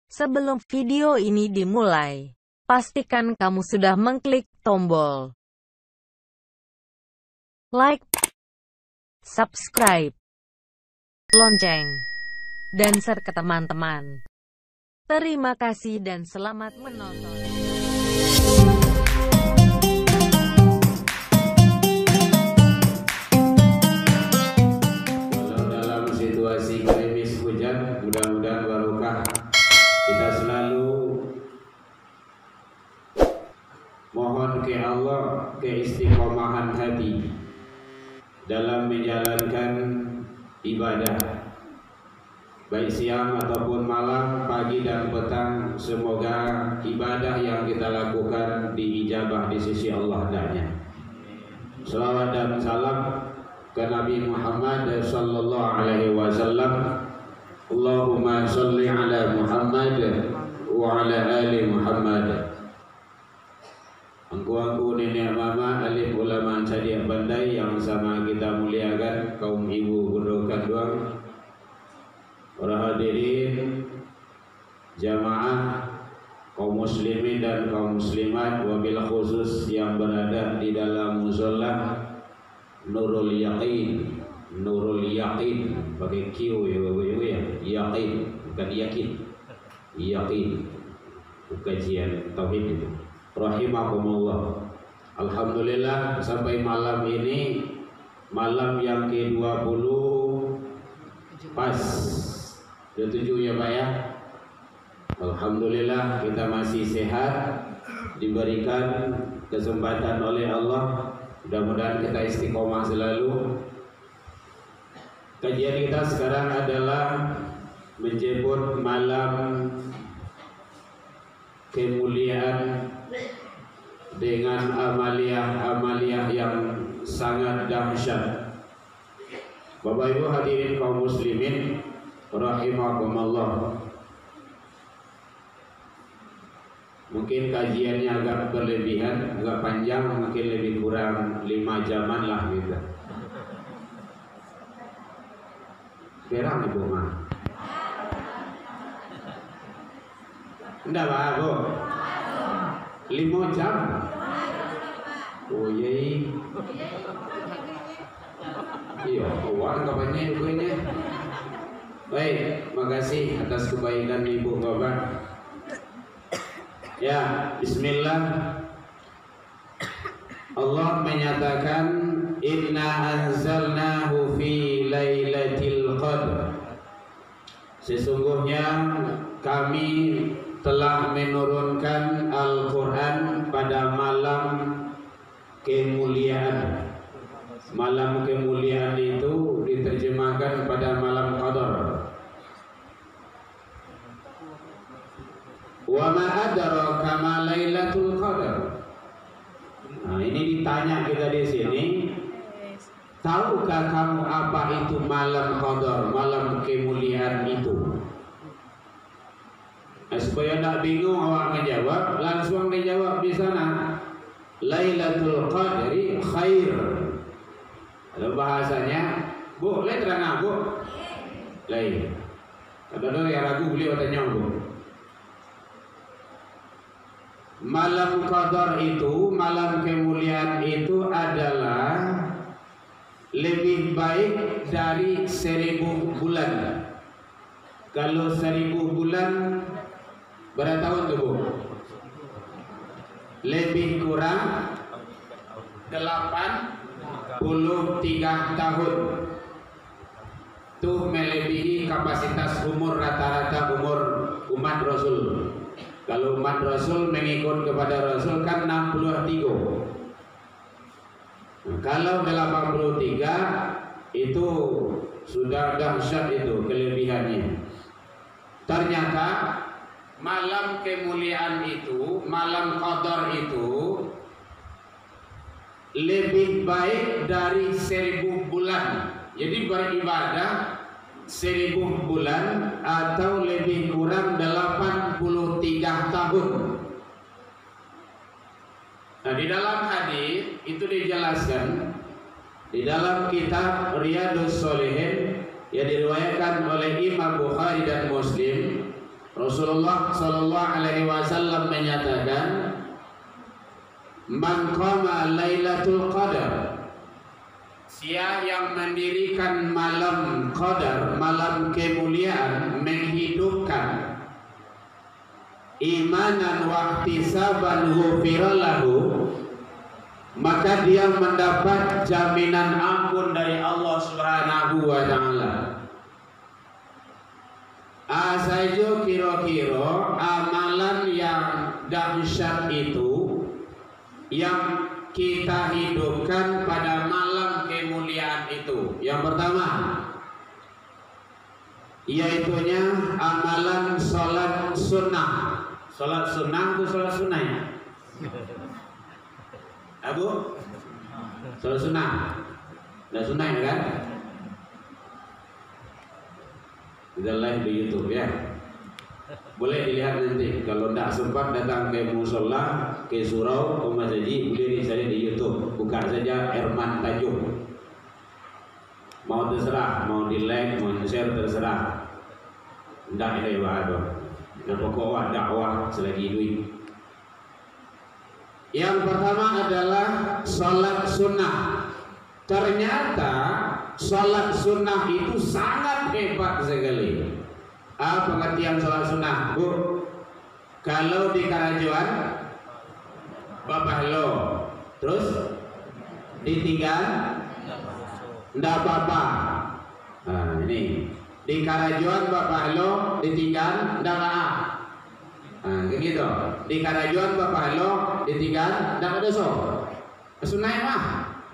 Sebelum video ini dimulai, pastikan kamu sudah mengklik tombol like, subscribe, lonceng, dan share ke teman-teman. Terima kasih dan selamat menonton. Walau dalam situasi gerimis hujan, mudah-mudahan barokah. Kita selalu mohon ke Allah keistiqomahan hati dalam menjalankan ibadah, baik siang ataupun malam, pagi dan petang. Semoga ibadah yang kita lakukan diijabah di sisi Allah adanya. Salawat dan salam ke Nabi Muhammad sallallahu alaihi wasallam. Allahumma sholli ala Muhammad wa ala ali Muhammad. Angku-angku nenek mama, alim ulama cadiak bandai yang sama kita muliakan, kaum ibu berdoakan doang, para hadirin jamaah kaum muslimin dan kaum muslimat, wabil khusus yang berada di dalam mushola Nurul Yaqin. Nurul Yaqin pakai Q ya Bapak Ibu ya. Yaqin bukan yakin. Yaqin kajian tauhid itu. Rahimakumullah. Alhamdulillah sampai malam ini, malam yang ke-20 pas 27 ya Pak ya. Alhamdulillah kita masih sehat, diberikan kesempatan oleh Allah. Mudah-mudahan kita istiqomah selalu. Kajian kita sekarang adalah menyebut malam kemuliaan dengan amaliyah yang sangat dahsyat. Bapak Ibu hadirin kaum muslimin rahimakumullah. Mungkin kajiannya agak berlebihan, agak panjang, mungkin lebih kurang 5 jaman lah gitu. Berang Ibu mah. Enggak Pak Bu? 5 jam. Oh iya. Iya, uang kapannya ibunya. Baik, makasih atas kebaikan Ibu Bapak. Ya, bismillah. Allah menyatakan inna anzalnahu fi lailatul qadr. Sesungguhnya kami telah menurunkan Al-Quran pada malam kemuliaan. Malam kemuliaan itu diterjemahkan pada malam qadar. Wa ma adraka ma lailatul qadar. Nah, ini ditanya kita di sini, tahukah kamu apa itu malam qadar, malam kemuliaan itu? Nah, supaya tidak bingung awak menjawab, langsung dijawab di sana. Lailatul Qadri khair. Ada bahasanya, Bu, boleh terang Bu? Lain. Ada yang ragu beli katanya Bu. Malam Qadar itu, malam kemuliaan itu adalah lebih baik dari 1000 bulan. Kalau 1000 bulan berapa tahun tuh Bu? Lebih kurang 83 tahun. Tuh melebihi kapasitas umur rata-rata umur umat Rasul. Kalau umat Rasul mengikut kepada Rasul kan 63. Nah, kalau 83 itu sudah dahsyat itu kelebihannya. Ternyata malam kemuliaan itu, malam qadar itu lebih baik dari 1000 bulan. Jadi beribadah 1000 bulan atau lebih kurang 83 tahun. Nah, di dalam hadis itu dijelaskan di dalam kitab Riyadhus Shalihin yang diriwayatkan oleh Imam Bukhari dan Muslim Rasulullah Shallallahu Alaihi Wasallam menyatakan, man qama Lailatul Qadar, siapa yang mendirikan malam Qadar, malam kemuliaan, menghidupkan, imanan wa ihtisaban ghufira lahu, maka dia mendapat jaminan ampun dari Allah Subhanahu wa taala. Asajo kira-kira amalan yang dahsyat itu yang kita hidupkan pada malam kemuliaan itu. Yang pertama, yaitunya amalan sholat sunnah. Sholat sunnah itu sholat sunnah ya? Abu? Sholat sunnah. Ada sunnah ya kan? Kita live di YouTube ya. Boleh dilihat nanti. Kalau tidak sempat datang ke musola, ke surau, ke masjid, boleh dicari di YouTube. Buka saja Herman Tajuk. Mau terserah, mau di like, mau di share terserah. Tidak ada ibadah. Dan pokoknya dakwah selagi duit. Yang pertama adalah sholat sunnah. Ternyata sholat sunnah itu sangat hebat sekali. Apa pengertian sholat sunnah, Bu? Kalau di Karajuan, Bapak lo, terus ditinggal, ndak apa-apa. Nah ini di Karajuan Bapak lo ditinggal, ndak apa. Nah gitu. Di Karajuan Bapak lo ditinggal, ndak ada so. Sunnah mah.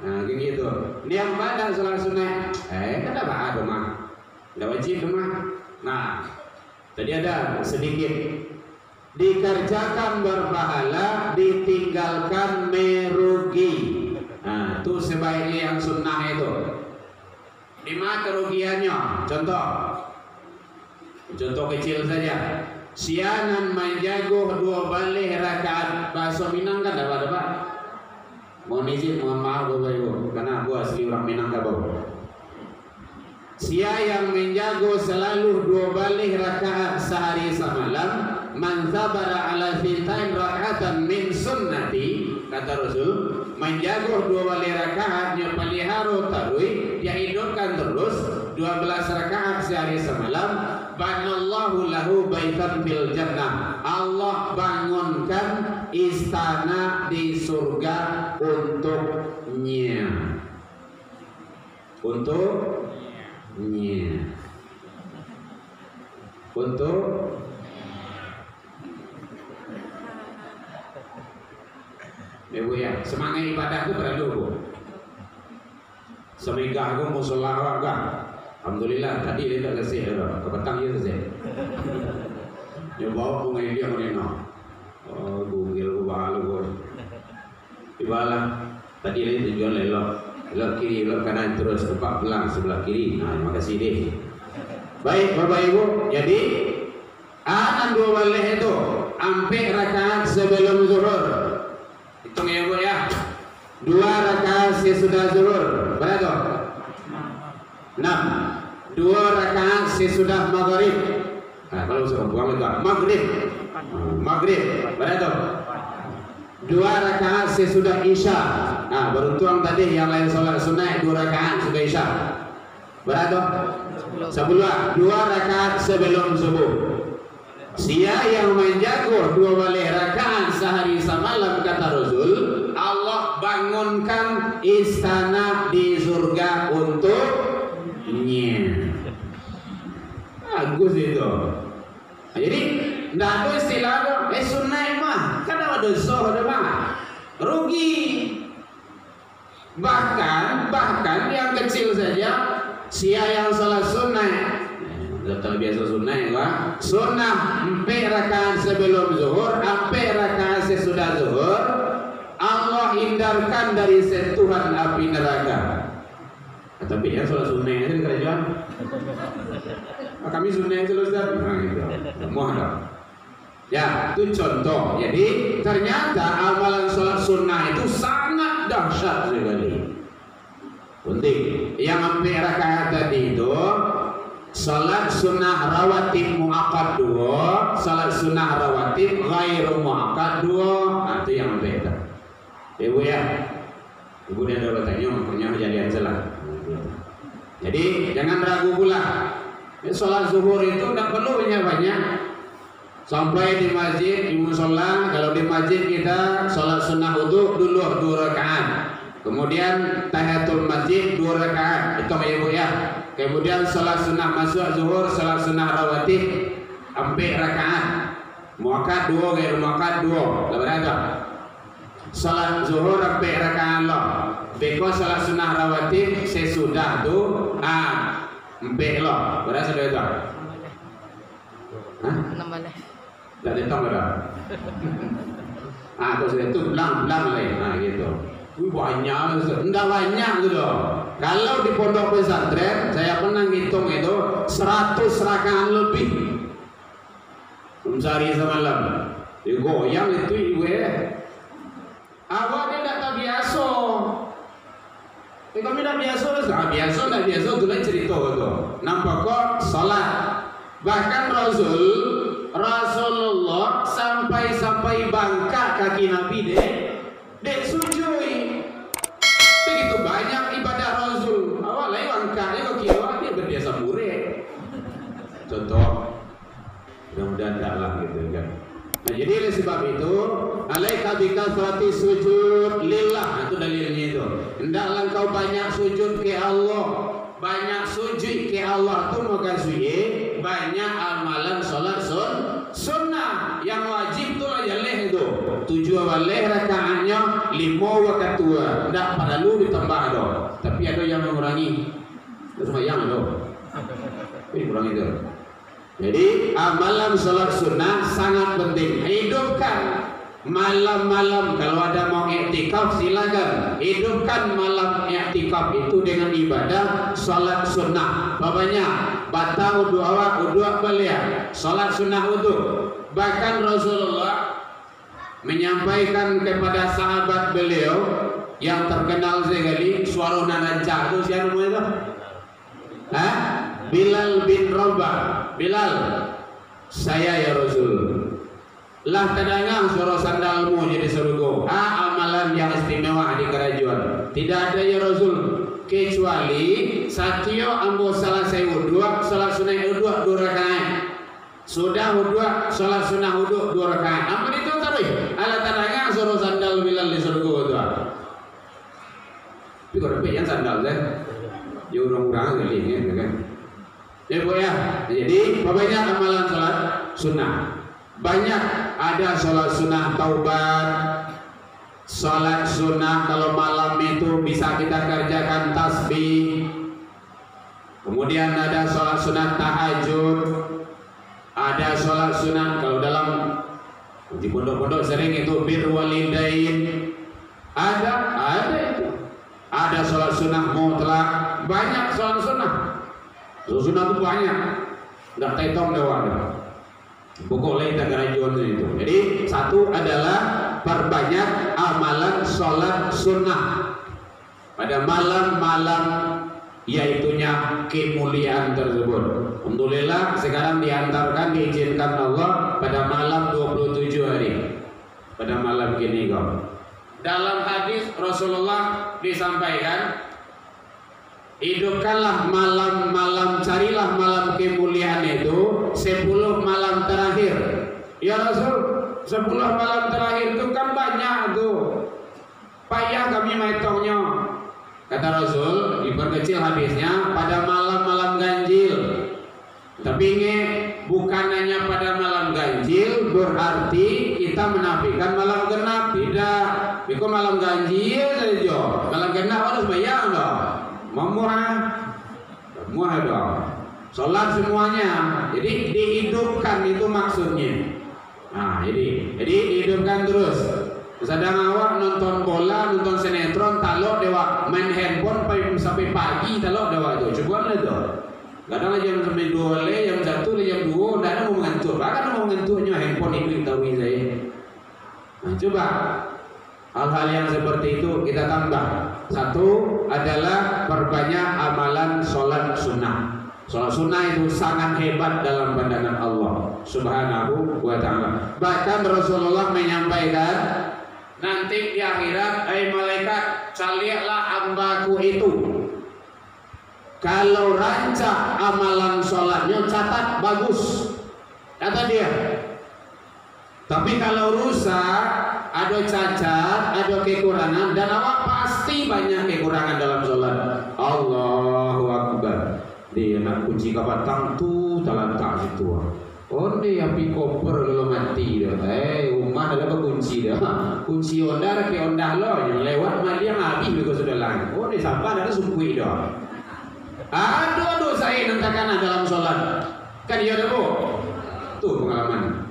Nah gitu. Dia pada sholat sunnah, kan apa mah, ndak wajib mah. Nah, tadi ada sedikit dikerjakan berpahala, ditinggalkan merugi. Nah, itu sebaiknya yang sunnah itu. Di mana kerugiannya? Contoh kecil saja. Sianan menjago 2 balik rakaat. Bahasa Minang kan dapat Pak? Mohon izin, mohon maaf Bapak Ibu, karena aku asli orang Minangkabau. Sia yang menjago selalu 2 balik rakaat sehari semalam, man sabara ala thintain rakatan min sunnati, kata Rasul, menjago 2 balik rakaat yang pelihara tarui, dia hidupkan terus 12 rakaat sehari semalam, banallahu lahu baitan fil jannah. Allah bangunkan istana di surga untuknya. Untuk Ibu ya, semangat ibadah itu beradu Bu. Seminggu aku musola warga. Alhamdulillah tadi dia tak kasih ke petang dia saja. Dia bawa bunga dia menino. Oh, gungil ku bahalu ibalah. Tadi dia tujuan lelok. Belok kiri, belok kanan, terus tempat belang sebelah kiri. Nah, terima kasih deh. Baik Bapak Ibu, jadi anak 2 balik itu sampai rakaat sebelum zuhur. Hitung ya Bu ya. 2 rakaat sesudah zuhur. Berapa? 6. 2 rakaat sesudah maghrib. Nah, kalau sudah buang itu maghrib. Berapa? 2 rakaat sesudah isya. Nah, baru tuang tadi yang lain sholat sunnah 2 rakaat sudah isya. Berapa? 10. 2 rakaat sebelum subuh. Sia yang menjago 2 balik rakaat sehari semalam, kata Rasul, Allah bangunkan istana di surga untuknya. Bagus itu. Nah, jadi tidak ada istilah sunnah mah, kan ada dosa mah rugi. Bahkan yang kecil saja, sia yang sholat sunnah, sudah biasa sunnah ya, sunnah 4 rakaat sebelum zuhur, 4 rakaat sesudah zuhur, Allah hindarkan dari sentuhan api neraka. Tapi ya sholat sunnah itu di kerajaan. Kami sunnah itu Ustaz. Nah gitu. Mohon. Ya, itu contoh. Jadi ternyata amalan sholat sunnah itu sangat dahsyat sekali. Penting. Yang 4 rakaat tadi itu salat sunnah rawatib muakkad 2, salat sunnah rawatib ghairu muakkad 2. Nah, itu yang beda. Ibu ya. Ibu dia ada tanya, makanya kejadian salah. Jadi jangan ragu pula. Salat zuhur itu tidak perlu banyak-banyak. Sampai di masjid, di musola, kalau di masjid kita salat sunnah wudu dulu 2 rakaat. Kemudian tahiyatul masjid 2 rakaat. Itu ibu ya. Kemudian salat sunnah masuk zuhur, salat sunnah rawatib 4 rakaat. Muakkad 2, ghairu muakkad 2. Berapa? Salat zuhur 4 rakaat loh. Beko salat sunnah rawatib sesudah tu 4 loh. Berapa sudah itu? Hah? 6 boleh. Tak ditong dah. Aku sudah itu belang lain. Nah gitu. Banyak, enggak banyak gitu. Kalau di pondok pesantren, saya pernah ngitung itu 100 rakaat lebih. Sehari semalam. Digoyang itu ibu ya. Awak dia tak biasa. Kami tak biasa, tak biasa tu lain cerita tu. Nampak kok salat. Bahkan Rasulullah sampai bangka kaki Nabi dek sujui. Begitu banyak ibadah Rasul. Awak lain bangkanya kok kira dia berbiasa murid. Contoh, mudah-mudahan tak lah gitu kan. Nah jadi oleh sebab itu, alaika bikathrati sujud lillah, itu dalilnya itu. Hendaklah kau banyak sujud ke Allah. Banyak sujud ke Allah tu maka sujud banyak amalan salat sunnah yang wajib tu lah jaleh itu 7 waleh rakaatnya 5 waktu tua tidak perlu ditambah do tapi ada yang mengurangi sembahyang do ini kurang itu. Jadi amalan salat sunnah sangat penting. Hidupkan malam-malam, kalau ada mau i'tikaf silakan hidupkan malam i'tikaf itu dengan ibadah salat sunnah. Bapaknya batal wudu awak, wudu beliau salat sunnah wudu. Bahkan Rasulullah menyampaikan kepada sahabat beliau yang terkenal sekali suara nananca itu siapa namanya itu? Hah? Bilal bin Rabah. Bilal, saya ya Rasul, lah terdengar suara sandalmu jadi surga. Amalan yang istimewa di kerajaan. Tidak ada ya Rasul kecuali satyo ambo salah saya wudu, salat sunnah wudu 2 rakaat. Sudah wudu, salat sunnah wudu 2 rakaat. Ampun itu taruh. Ala terdengar suara sandal Bilal di surga itu. Tapi kalau yang sandal deh, ya orang-orang kali kan. Ya Bu ya. Jadi banyak amalan salat sunnah. Banyak ada salat sunnah taubat, salat sunnah kalau malam itu bisa kita kerjakan tasbih. Kemudian ada salat sunnah tahajud, ada salat sunnah kalau dalam di pondok-pondok sering itu bir walidain, ada itu. Ada salat sunnah mutlak, banyak salat sunnah. Sunnah itu banyak, tidak terhitung dewan. Pokoknya kita kerajaan itu. Jadi satu adalah perbanyak amalan sholat sunnah pada malam-malam yaitunya kemuliaan tersebut. Alhamdulillah sekarang diantarkan diizinkan Allah pada malam 27 hari pada malam kini kau. Dalam hadis Rasulullah disampaikan, hidupkanlah malam-malam, carilah malam kemuliaan itu 10 malam terakhir. Ya Rasul, 10 malam terakhir itu kan banyak tuh. Payah kami mahitungnya. Kata Rasul, diperkecil hadisnya pada malam-malam ganjil. Tapi ini bukan hanya pada malam ganjil berarti kita menafikan malam genap. Tidak. Itu malam ganjil saja. Malam genap harus bayar loh. Murah dong. Sholat semuanya. Jadi dihidupkan itu maksudnya. Nah, jadi dihidupkan terus. Sedang awak nonton bola, nonton sinetron, talok dewa main handphone sampai pagi talok dewa itu. Coba lah tu. Kadang jam 2 le, jam 1 le, jam 2 dah mau mengantuk. Bahkan mau mengantuknya handphone itu tahu saya. Nah, coba hal-hal yang seperti itu kita tambah. Satu adalah perbanyak amalan sholat sunnah. Sholat sunnah itu sangat hebat dalam pandangan Allah Subhanahu wa ta'ala. Bahkan Rasulullah menyampaikan, nanti di akhirat, malaikat, carilah hambaku itu. Kalau rancak amalan sholatnya, catat bagus, kata dia. Tapi kalau rusak, ada cacat, ada kekurangan, dan awak pasti banyak kekurangan dalam sholat. Allahu Akbar. Dia nak kunci kabatang tu talantak situ. Oh dia api koper kalau mati dah. Rumah ada apa kunci dah. Kunci onda ke onda lo, yang lewat mati yang habis juga sudah lang. Oh dia sabar ada sumpui dah. Aduh saya nantakan dalam sholat. Kan dia ada bu. Tuh pengalaman.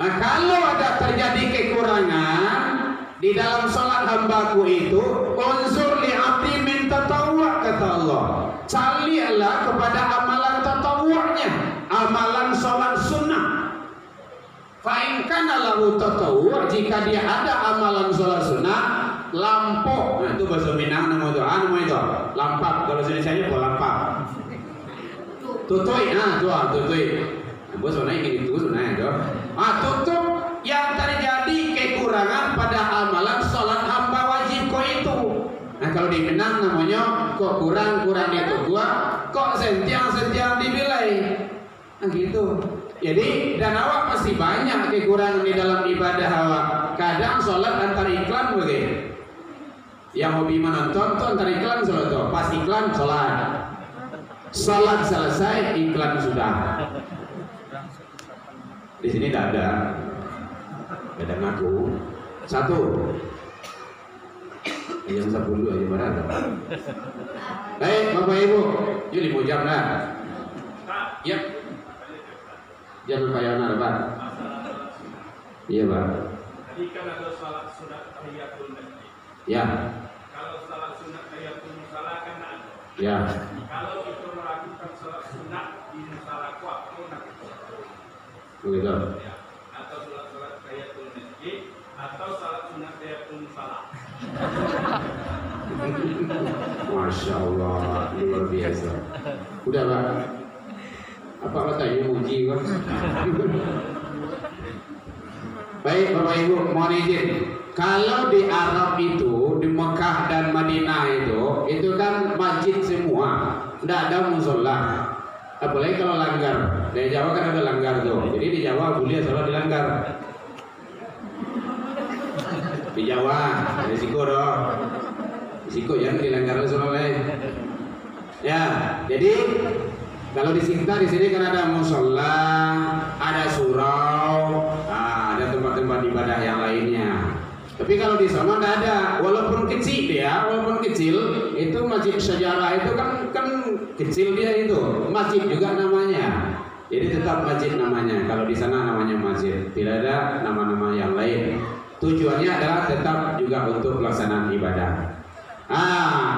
Nah kalau ada terjadi kekurangan di dalam sholat hambaku itu, unsur li abdi min tatawwa, kata Allah. Carilah kepada amalan tatawu'nya, amalan sholat sunnah. Fa in kana lahu tatawwu', jika dia ada amalan sholat sunnah, lampok. Nah itu bahasa Minang nama itu, itu lampap. Kalau sini saya lampap. Tutui, tutui. Bos sunai gitu, sunai itu. Tutup yang terjadi kekurangan pada amalan sholat hamba wajib itu. Nah kalau di Minang namanya kok kurang itu gua, kok sentiang dibilai. Nah gitu. Jadi dan awak masih banyak kekurangan di dalam ibadah awak. Kadang sholat antar iklan begitu. Yang hobi menonton tuh antar iklan sholat tuh. Pas iklan sholat. Sholat selesai iklan sudah. Di sini tidak ada. Beda ngaku. Satu. Yang 10 aja mana? Baik Bapak Ibu, yuk 5 jam lah. Ya. Jangan payah Pak. Iya Pak. Tadi kan ada salat sunat tahiyatul masjid. Ya. Kalau salat sunat tahiyatul musala kan ada. Ya. Kalau itu melakukan salat sunat di musala waktu Begitu. Ya. Atau salat tahiyatul masjid atau salat sunat tahiyatul musala. Masya Allah, luar biasa. Udah Pak. Apa katanya muji Pak? Baik Bapak Ibu, mohon izin. Kalau di Arab itu, di Mekah dan Madinah itu kan masjid semua, tidak ada musola. Apalagi kalau langgar. Di Jawa kan ada langgar tuh. Jadi di Jawa boleh sholat dilanggar. Di Jawa, risiko dong. Risiko yang dilanggar soalnya. Ya, jadi kalau di sini kan ada musola, ada surau, ada tempat-tempat ibadah yang lainnya. Tapi kalau di sana tidak ada, walaupun kecil itu masjid sejarah itu kan kecil dia itu, masjid juga namanya. Jadi tetap masjid namanya. Kalau di sana namanya masjid, tidak ada nama-nama yang lain. Tujuannya adalah tetap juga untuk pelaksanaan ibadah.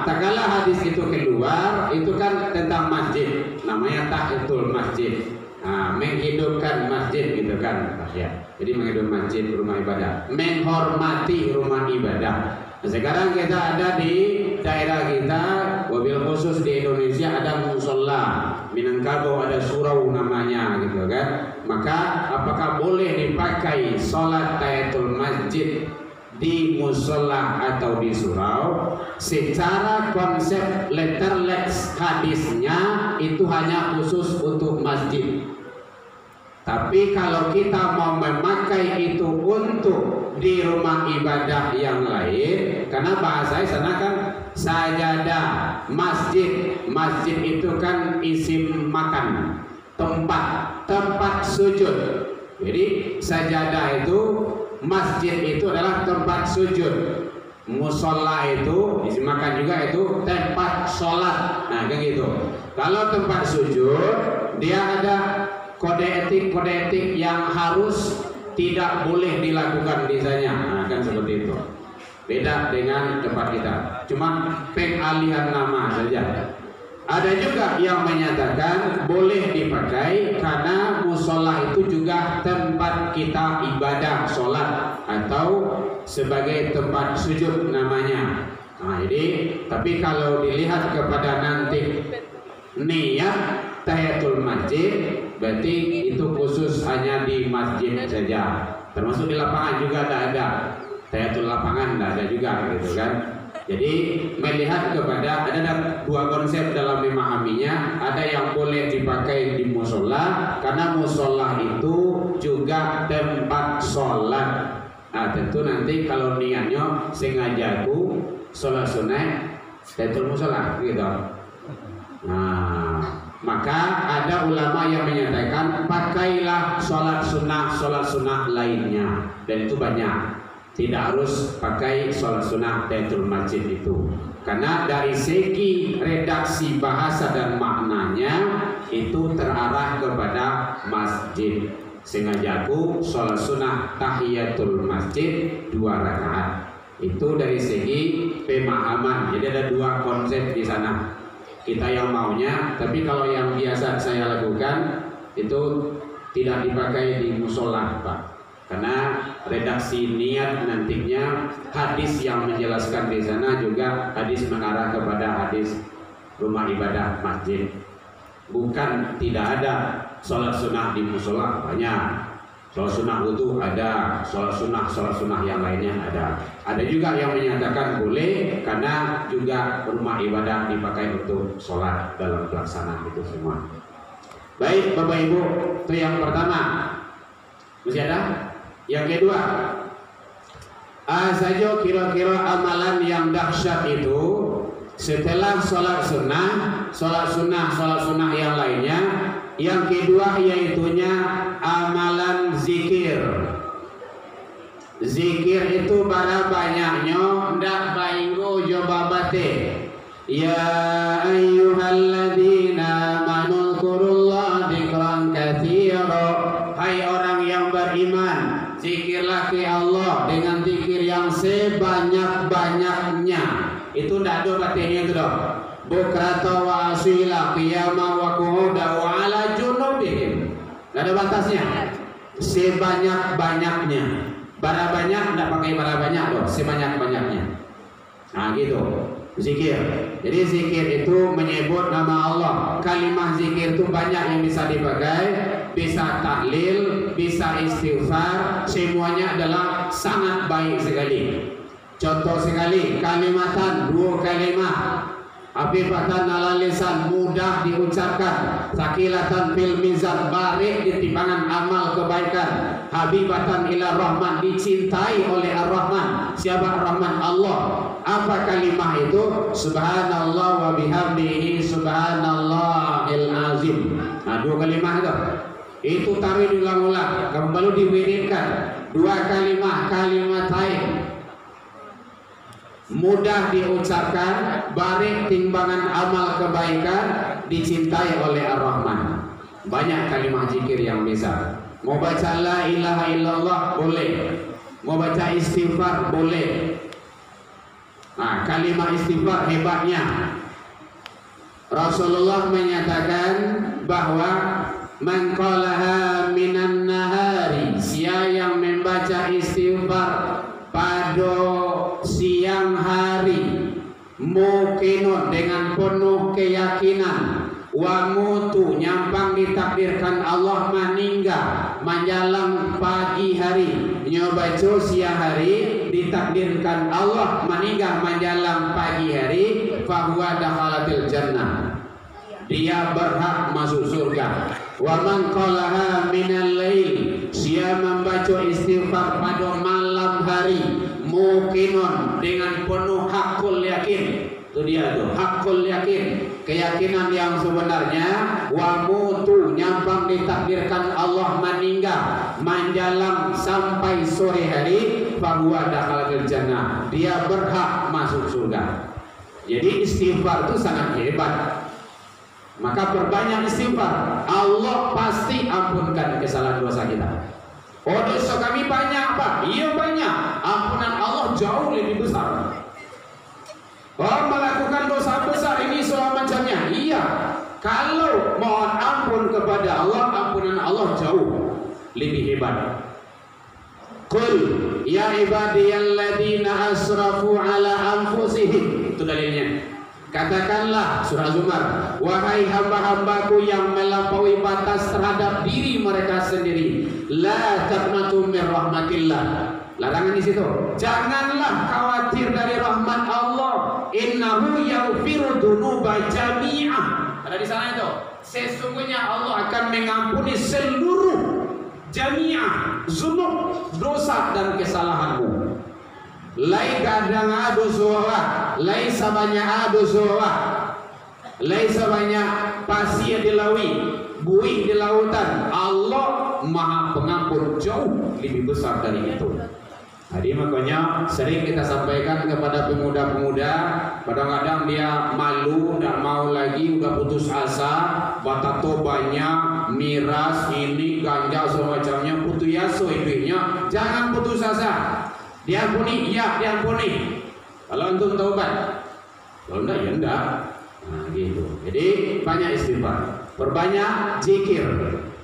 Tak kala hadis itu keluar, itu kan tentang masjid, namanya tahiyatul masjid. Menghidupkan masjid gitu kan, ya. Jadi menghidupkan masjid, rumah ibadah, menghormati rumah ibadah. Nah, sekarang kita ada di daerah kita, wabil khusus di Indonesia ada musola, Minangkabau ada surau namanya gitu kan. Maka apakah boleh dipakai sholat tahiyatul masjid di musola atau di surau? Secara konsep letterless hadisnya itu hanya khusus untuk masjid. Tapi kalau kita mau memakai itu untuk di rumah ibadah yang lain, karena bahasa sana kan sajadah, masjid itu kan isim makan, tempat sujud. Jadi sajadah itu, masjid itu adalah tempat sujud. Musola itu isim makan juga, itu tempat sholat. Nah kayak gitu. Kalau tempat sujud, dia ada kode etik yang harus tidak boleh dilakukan di sana. Nah, kan seperti itu. Beda dengan tempat kita. Cuma pengalihan nama saja. Ada juga yang menyatakan boleh dipakai karena musola itu juga tempat kita ibadah sholat atau sebagai tempat sujud namanya. Nah, jadi tapi kalau dilihat kepada nanti niat tahiyatul masjid berarti itu khusus hanya di masjid saja, termasuk di lapangan juga ada tahiyatul lapangan ada juga gitu kan. Jadi melihat kepada ada dua konsep dalam memahaminya, ada yang boleh dipakai di musola karena musola itu juga tempat sholat. Nah tentu nanti kalau niatnya sengaja aku sholat sunat tahiyatul musola gitu. Nah maka ada ulama yang menyatakan pakailah sholat sunnah lainnya, dan itu banyak, tidak harus pakai sholat sunnah tahiyatul masjid itu, karena dari segi redaksi bahasa dan maknanya itu terarah kepada masjid. Sengajaku sholat sunnah tahiyatul masjid 2 rakaat, itu dari segi pemahaman. Jadi ada 2 konsep di sana. Kita yang maunya, tapi kalau yang biasa saya lakukan itu tidak dipakai di musola, Pak, karena redaksi niat nantinya hadis yang menjelaskan di sana juga hadis mengarah kepada hadis rumah ibadah masjid. Bukan tidak ada sholat sunnah di musola, banyak. Sholat sunnah wudu ada, sholat sunnah yang lainnya ada. Ada juga yang menyatakan boleh karena juga rumah ibadah dipakai untuk sholat dalam pelaksanaan itu semua. Baik Bapak Ibu, itu yang pertama. Masih ada? Yang kedua, saja kira-kira amalan yang dahsyat itu setelah sholat sunnah yang lainnya. Yang kedua yaitunya amalan zikir. Zikir itu para banyaknya ndak baingo jobabate. Ya ayyuhalladzina amanu dzkurullaha dzikran katsira. Hai orang yang beriman, zikirlah ke Allah dengan zikir yang sebanyak-banyaknya. Itu ndak ada batinnya itu dong. Bukrata wa asila qiyama wa qu'uda wa ala junubihim. Enggak ada batasnya. Sebanyak-banyaknya. Bara banyak enggak pakai bara banyak loh, sebanyak-banyaknya. Nah gitu. Zikir. Jadi zikir itu menyebut nama Allah. Kalimah zikir itu banyak yang bisa dipakai, bisa tahlil, bisa istighfar, semuanya adalah sangat baik sekali. Contoh sekali kalimatan 2 kalimat. Habibatan ala lisan, mudah diucapkan, sakilatan fil mizan, barik di timbangan amal kebaikan. Habibatan ila rahman, dicintai oleh ar-rahman. Siapa ar-rahman? Allah. Apa kalimah itu? Subhanallah wa bihamdihi subhanallahil azim. Nah 2 kalimat itu. Itu taruh diulang-ulang, kembali diwiridkan. 2 kalimat, kalimatain, mudah diucapkan, barik timbangan amal kebaikan, dicintai oleh Ar-Rahman. Banyak kalimat zikir yang bisa. Mau baca la ilaha illallah boleh, mau baca istighfar boleh. Nah, kalimat istighfar hebatnya, Rasulullah menyatakan bahwa man qalaha minan nahari, siapa yang membaca istighfar pada siang hari, mukinun dengan penuh keyakinan, wa mutu nyampang ditakdirkan Allah meninggal menjelang pagi hari, nyobaco siang hari ditakdirkan Allah meninggal menjelang pagi hari, fahuwa dakhalatil jannah, dia berhak masuk surga. Wa man qalaha minal lail, siapa membaca istighfar pada malam hari, mukinun dengan penuh hakul yakin. Itu dia tuh, hakul yakin, keyakinan yang sebenarnya. Wa mutu nyampang ditakdirkan Allah meninggal menjelang sampai sore hari, fahuwa dakhalatil jannah, dia berhak masuk surga. Jadi istighfar itu sangat hebat. Maka perbanyak istighfar, Allah pasti ampunkan kesalahan dosa kita. Oh dosa kami banyak Pak, iya banyak, ampunan Allah jauh lebih besar. Oh melakukan dosa besar ini soal macamnya, iya. Kalau mohon ampun kepada Allah, ampunan Allah jauh lebih hebat. Qul ya ibadiyalladzina asrafu ala anfusihim, itu dalilnya. Katakanlah surah Zumar, wahai hamba-hambaku yang melampaui batas terhadap diri mereka sendiri, la taqnatu min rahmatillah. Larangan di situ. Janganlah khawatir dari rahmat Allah. Innahu yaghfiru dzunuba jami'ah. Ada di sana itu. Sesungguhnya Allah akan mengampuni seluruh jami'ah, dzunub, dosa dan kesalahanmu. Lai kadang adu suara, lai sabanya adu suara, lai sabanya pasir di lawi, buih di lautan. Allah Maha Pengampun, jauh lebih besar dari itu. Jadi makanya sering kita sampaikan kepada pemuda-pemuda, kadang-kadang dia malu, tidak mau lagi, udah putus asa, batato banyak, miras, ini, ganja, semacamnya, putus yaso hidupnya. Jangan putus asa. Diampuni, ya diampuni. Kalau antum taubat, kalau enggak ya enggak. Nah gitu. Jadi banyak istighfar, perbanyak zikir.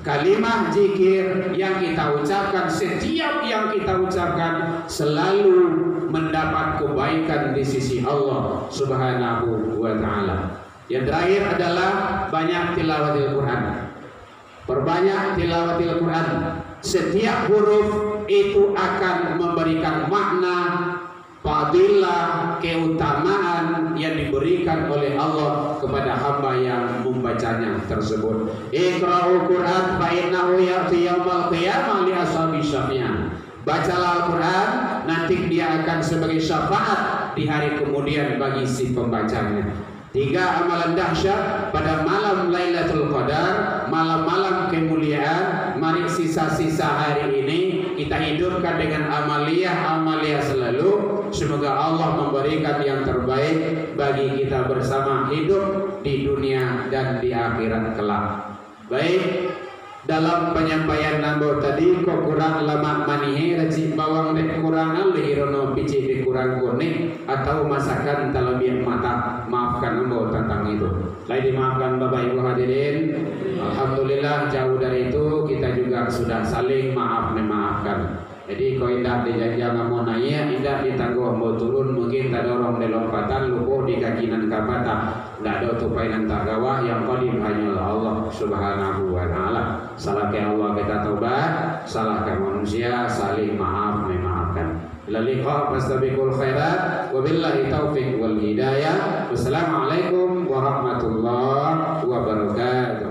Kalimah zikir yang kita ucapkan, setiap yang kita ucapkan selalu mendapat kebaikan di sisi Allah Subhanahu wa taala. Yang terakhir adalah banyak tilawatil Quran. Perbanyak tilawatil Quran. Setiap huruf itu akan memberikan makna, fadilah, keutamaan yang diberikan oleh Allah kepada hamba yang membacanya tersebut. Iqra'ul Quran fa innahu ya'ti yaumal qiyamah li ashabi syafi'ah. Bacalah Al-Quran, nanti dia akan sebagai syafaat di hari kemudian bagi si pembacanya. 3 amalan dahsyat pada malam Lailatul Qadar, malam-malam kemuliaan. Mari sisa-sisa hari ini kita hidupkan dengan amaliyah selalu. Semoga Allah memberikan yang terbaik bagi kita bersama, hidup di dunia dan di akhirat kelak. Baik, dalam penyampaian nambah tadi kok kurang lama manihe racik bawang dek kurangan lehirono pici dek kurang kuning atau masakan terlebih mata, maafkan nambah tentang itu. Lain dimaafkan Bapak Ibu hadirin. Alhamdulillah jauh dari itu kita juga sudah saling memaafkan. Jadi kau indah dijajah mau nanya, indah ditangguh mau turun, mungkin tak dorong di lompatan, lupuh di kakinan kapata, tidak ada tupainan tak gawah, yang qadim hanyalah Allah Subhanahu wa taala. Salah ke Allah kita taubat, salah ke manusia saling memaafkan. Laliqa fastabiqul khairat, wabillahi taufiq wal hidayah. Wassalamualaikum warahmatullahi wabarakatuh.